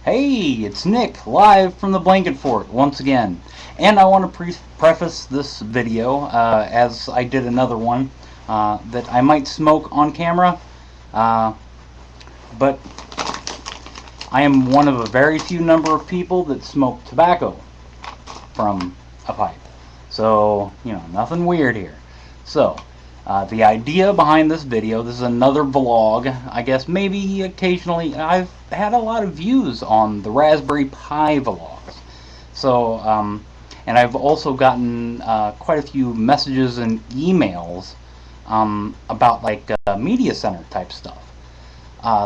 Hey, it's Nick, live from the Blanket Fort once again. And I want to preface this video, as I did another one, that I might smoke on camera, uh, but I am one of a very few number of people that smoke tobacco from a pipe. So, nothing weird here. So, the idea behind this video, this is another vlog, I guess maybe occasionally, I've had a lot of views on the Raspberry Pi vlogs. So, and I've also gotten quite a few messages and emails about like media center type stuff.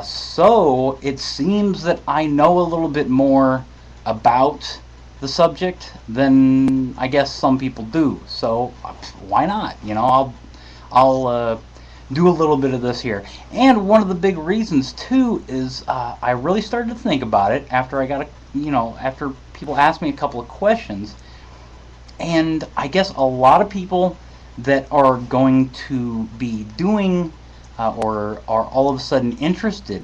So it seems that I know a little bit more about the subject than I guess some people do. So why not? I'll do a little bit of this here. And one of the big reasons too is I really started to think about it after I got after people asked me a couple of questions, and I guess a lot of people that are going to be doing or are all of a sudden interested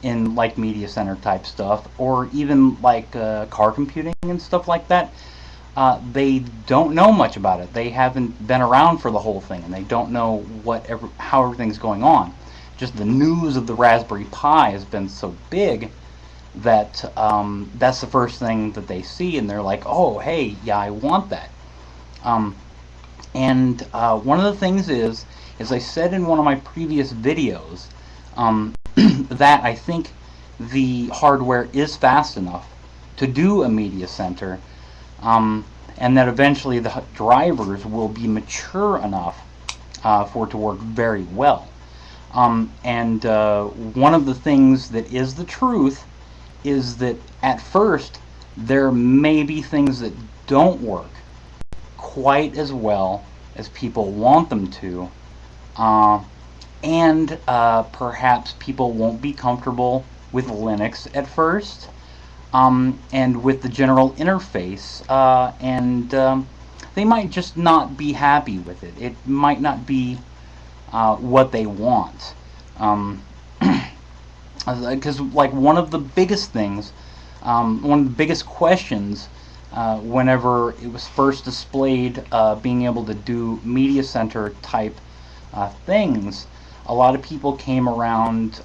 in like media center type stuff, or even like car computing and stuff like that, they don't know much about it. They haven't been around for the whole thing, and they don't know how everything's going on. Just the news of the Raspberry Pi has been so big that that's the first thing that they see, and they're like, "Oh, hey, yeah, I want that." Um, and one of the things is, as I said in one of my previous videos, that I think the hardware is fast enough to do a media center, and that eventually the drivers will be mature enough for it to work very well. And one of the things that is the truth is that at first there may be things that don't work quite as well as people want them to, and perhaps people won't be comfortable with Linux at first, and with the general interface, and they might just not be happy with it. It might not be what they want. Because like one of the biggest things, one of the biggest questions whenever it was first displayed, being able to do media center type things, a lot of people came around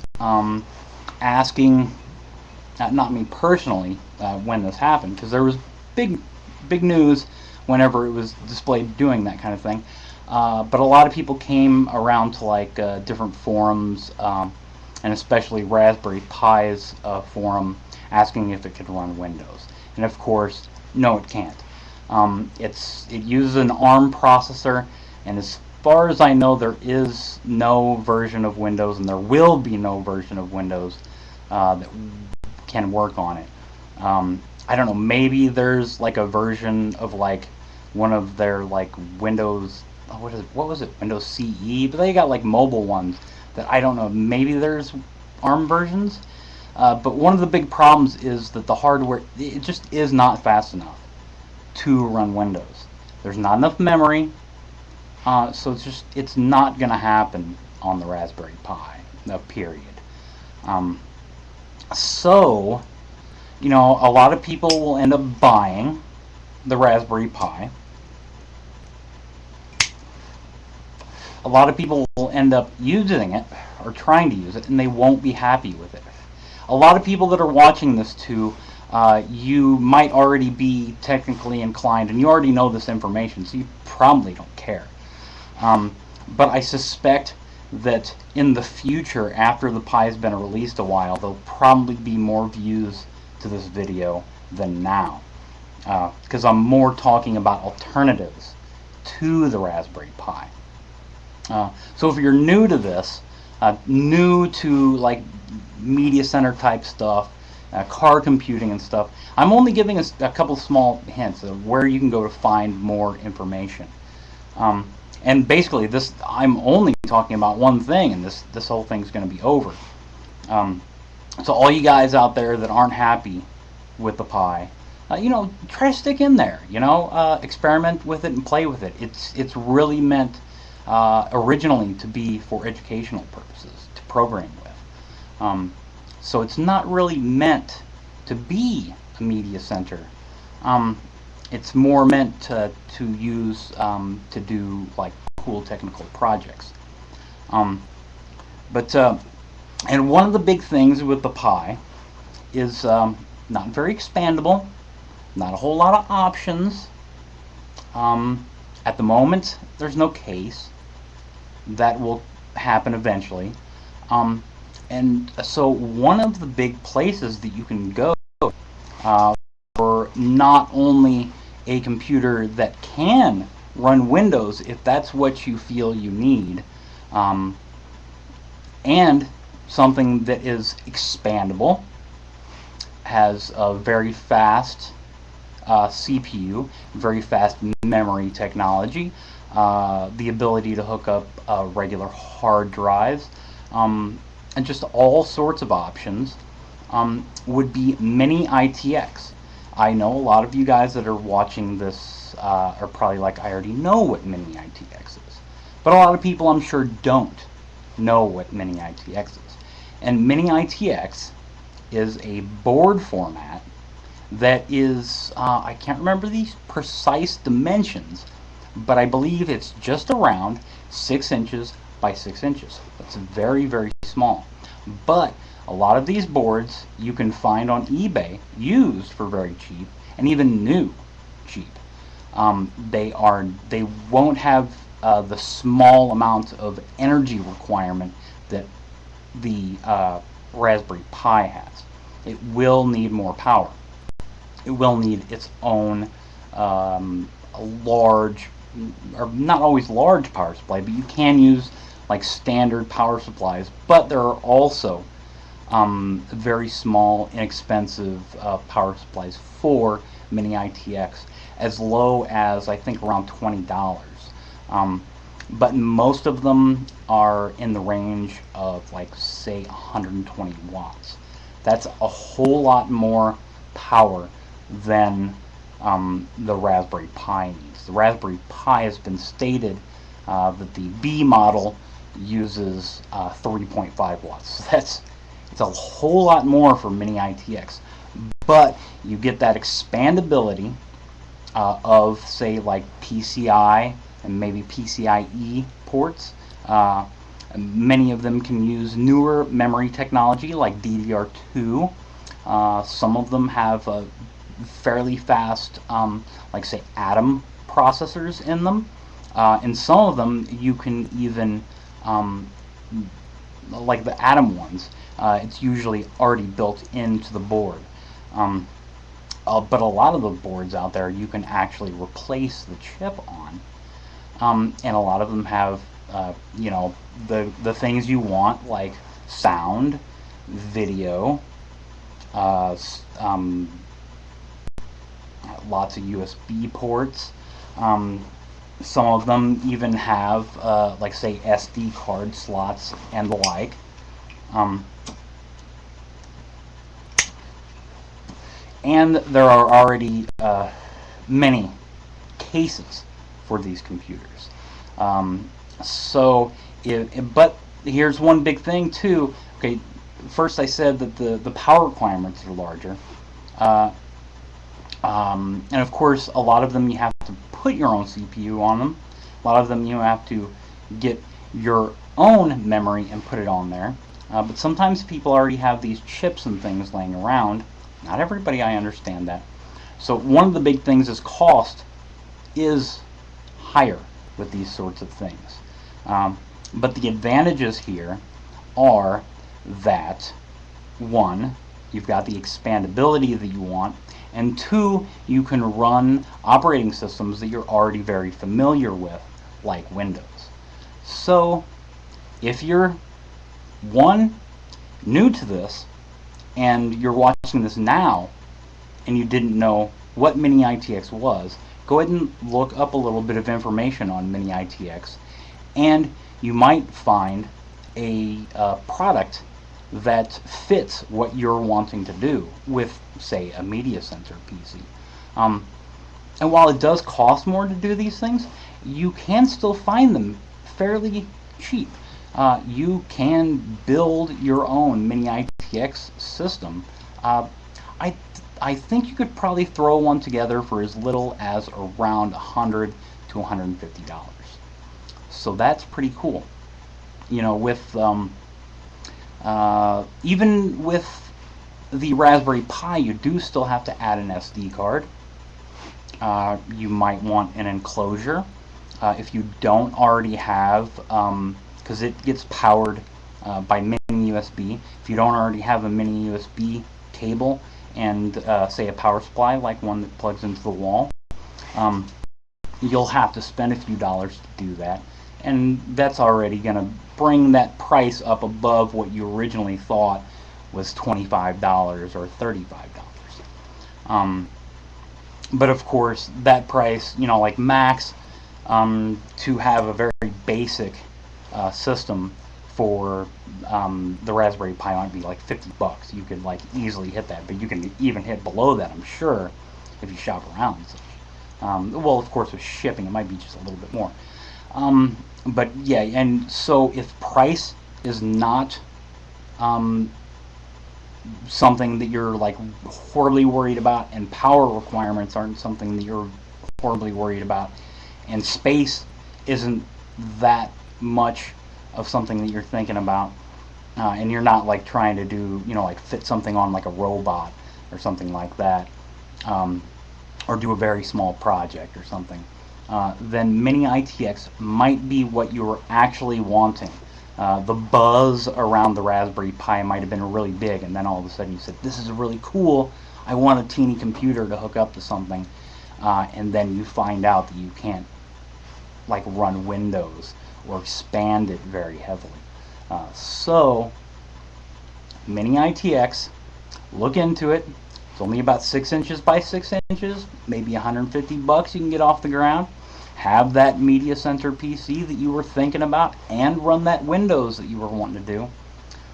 asking, not me personally, when this happened, because there was big news whenever it was displayed doing that kind of thing. But a lot of people came around to like different forums, and especially Raspberry Pi's forum, asking if it could run Windows. And of course, no, it can't. It uses an ARM processor, and as far as I know, there is no version of Windows, and there will be no version of Windows that can work on it. I don't know, maybe there's like a version of like one of their like Windows, what was it, Windows CE, but they got like mobile ones that I don't know, maybe there's ARM versions. But one of the big problems is that the hardware, it just is not fast enough to run Windows. There's not enough memory, so it's not going to happen on the Raspberry Pi, period. So, a lot of people will end up buying the Raspberry Pi. A lot of people will end up using it, or trying to use it, and they won't be happy with it. A lot of people that are watching this too, you might already be technically inclined, and you already know this information, so you probably don't care. But I suspect that in the future, after the Pi has been released a while, there'll probably be more views to this video than now, because I'm more talking about alternatives to the Raspberry Pi. So if you're new to this, new to like media center type stuff, car computing and stuff, I'm only giving a couple small hints of where you can go to find more information. And basically, I'm only talking about one thing, and this whole thing's going to be over. So all you guys out there that aren't happy with the Pi, try to stick in there. Experiment with it and play with it. It's really meant originally to be for educational purposes, to program with. So it's not really meant to be a media center. It's more meant to use to do like cool technical projects. Um, but and one of the big things with the Pi is not very expandable, not a whole lot of options. At the moment, there's no case. That will happen eventually. And so one of the big places that you can go for not only a computer that can run Windows, if that's what you feel you need, and something that is expandable, has a very fast CPU, very fast memory technology, the ability to hook up regular hard drives, and just all sorts of options, would be Mini-ITX. I know a lot of you guys that are watching this are probably like, I already know what Mini-ITX is. But a lot of people, I'm sure, don't know what Mini-ITX is. And Mini-ITX is a board format that is, I can't remember these precise dimensions, but I believe it's just around 6 inches by 6 inches. That's very, very small. But a lot of these boards you can find on eBay used for very cheap, and even new cheap. They won't have the small amount of energy requirement that the Raspberry Pi has. It will need more power. It will need its own large, or not always large power supply, but you can use like standard power supplies. But there are also very small, inexpensive power supplies for Mini-ITX, as low as I think around $20. But most of them are in the range of like, say, 120 watts. That's a whole lot more power than the Raspberry Pi needs. The Raspberry Pi has been stated that the B model uses 3.5 watts. So it's a whole lot more for Mini-ITX, but you get that expandability of, say, like PCI and maybe PCIe ports. Many of them can use newer memory technology like DDR2. Some of them have a fairly fast, like say, Atom processors in them. And some of them you can even, like the Atom ones, it's usually already built into the board. But a lot of the boards out there you can actually replace the chip on. And a lot of them have, you know, the things you want, like sound, video, lots of USB ports. Some of them even have, like say, SD card slots and the like. And there are already many cases for these computers. But here's one big thing too. Okay, first I said that the power requirements are larger. And of course, a lot of them you have to put your own CPU on them. A lot of them you have to get your own memory and put it on there. But sometimes people already have these chips and things laying around. Not everybody, I understand that. So one of the big things is cost is higher with these sorts of things. But the advantages here are that, one, you've got the expandability that you want, and two, you can run operating systems that you're already very familiar with, like Windows. So if you're, one, new to this, and you're watching this now, and you didn't know what Mini-ITX was, go ahead and look up a little bit of information on Mini-ITX, and you might find a product that fits what you're wanting to do with, say, a media center PC. And while it does cost more to do these things, you can still find them fairly cheap. You can build your own Mini-ITX system. I I think you could probably throw one together for as little as around $100 to $150. So that's pretty cool. You know, with even with the Raspberry Pi, you do still have to add an SD card. You might want an enclosure if you don't already have, because it gets powered by mini USB. If you don't already have a mini USB cable and say a power supply like one that plugs into the wall, um, you'll have to spend a few dollars to do that, and that's already going to bring that price up above what you originally thought was $25 or $35. But of course, that price, you know, like max, to have a very basic system for the Raspberry Pi might be like $50. You could like easily hit that, but you can even hit below that, I'm sure, if you shop around and such. Well, of course, with shipping, it might be just a little bit more. But yeah, and so if price is not something that you're like horribly worried about, and power requirements aren't something that you're horribly worried about, and space isn't that much of something that you're thinking about, and you're not like trying to do, you know, like fit something on like a robot or something like that, or do a very small project or something, then Mini-ITX might be what you were actually wanting. The buzz around the Raspberry Pi might have been really big, and then all of a sudden you said, this is really cool, I want a teeny computer to hook up to something, and then you find out that you can't like run Windows or expand it very heavily. So Mini-ITX, look into it. It's only about 6 inches by 6 inches, maybe $150 you can get off the ground. Have that media center PC that you were thinking about, and run that Windows that you were wanting to do.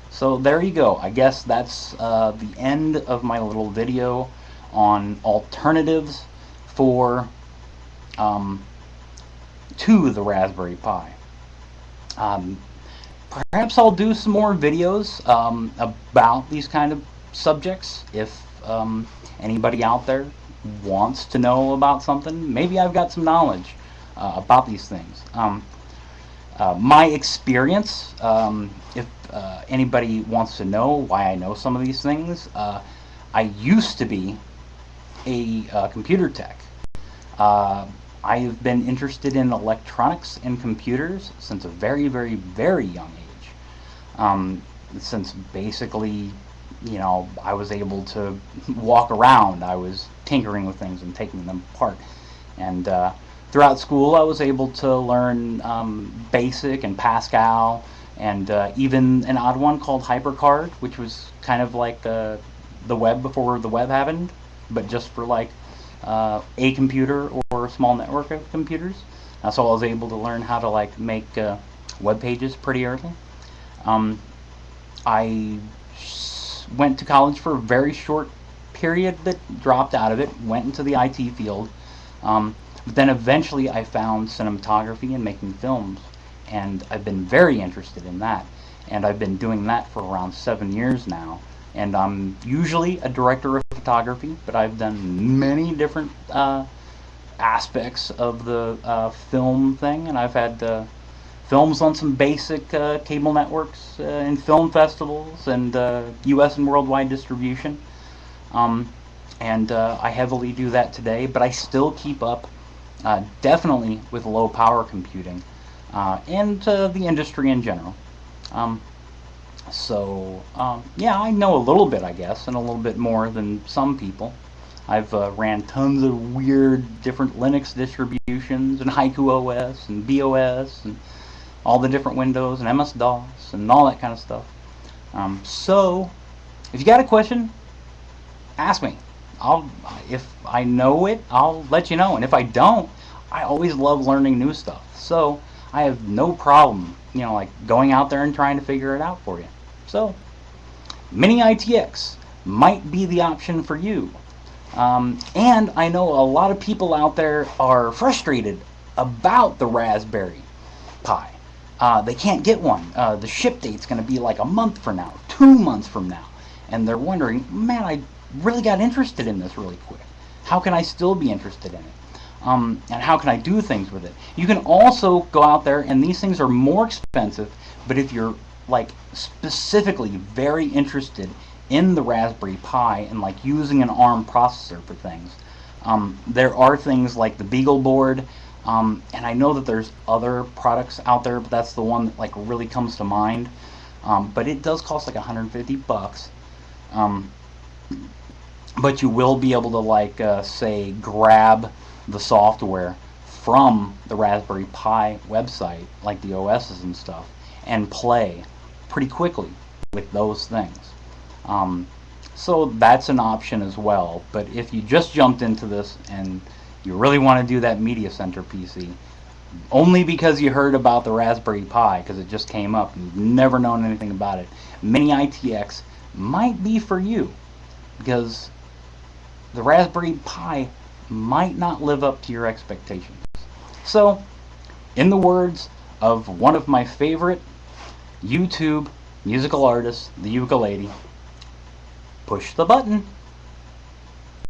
So there you go. I guess that's the end of my little video on alternatives for to the Raspberry Pi. Perhaps I'll do some more videos about these kind of subjects if anybody out there wants to know about something. Maybe I've got some knowledge about these things. My experience, if anybody wants to know why I know some of these things, I used to be a computer tech. I've been interested in electronics and computers since a very, very, very young age. Since basically, you know, I was able to walk around, I was tinkering with things and taking them apart. And throughout school, I was able to learn BASIC and Pascal, and even an odd one called HyperCard, which was kind of like the web before the web happened, but just for like a computer or a small network of computers. So I was able to learn how to like make web pages pretty early. I went to college for a very short period, but dropped out of it, went into the IT field. But then eventually I found cinematography and making films, and I've been very interested in that. And I've been doing that for around 7 years now. And I'm usually a director of photography, but I've done many different aspects of the film thing, and I've had films on some basic cable networks and film festivals and US and worldwide distribution. And I heavily do that today, but I still keep up definitely with low power computing and the industry in general. Yeah, I know a little bit, I guess, and a little bit more than some people. I've ran tons of weird different Linux distributions and Haiku OS and BOS and all the different Windows and MS-DOS and all that kind of stuff. So if you got a question, ask me. If I know it, I'll let you know. And if I don't, I always love learning new stuff. So I have no problem, you know, like going out there and trying to figure it out for you. So Mini-ITX might be the option for you. And I know a lot of people out there are frustrated about the Raspberry Pi. They can't get one. The ship date's going to be like a month from now, 2 months from now. And they're wondering, man, really got interested in this really quick. How can I still be interested in it? And how can I do things with it? You can also go out there, and these things are more expensive, but if you're like specifically very interested in the Raspberry Pi and like using an ARM processor for things, there are things like the Beagle board, and I know that there's other products out there, but that's the one that like really comes to mind. But it does cost like 150 bucks. Um, but you will be able to like say grab the software from the Raspberry Pi website, like the OSs and stuff, and play pretty quickly with those things. Um, so that's an option as well. But if you just jumped into this and you really want to do that Media Center PC, only because you heard about the Raspberry Pi, because it just came up and you've never known anything about it, Mini-ITX might be for you, because the Raspberry Pi might not live up to your expectations. So, in the words of one of my favorite YouTube musical artists, the ukulele, push the button.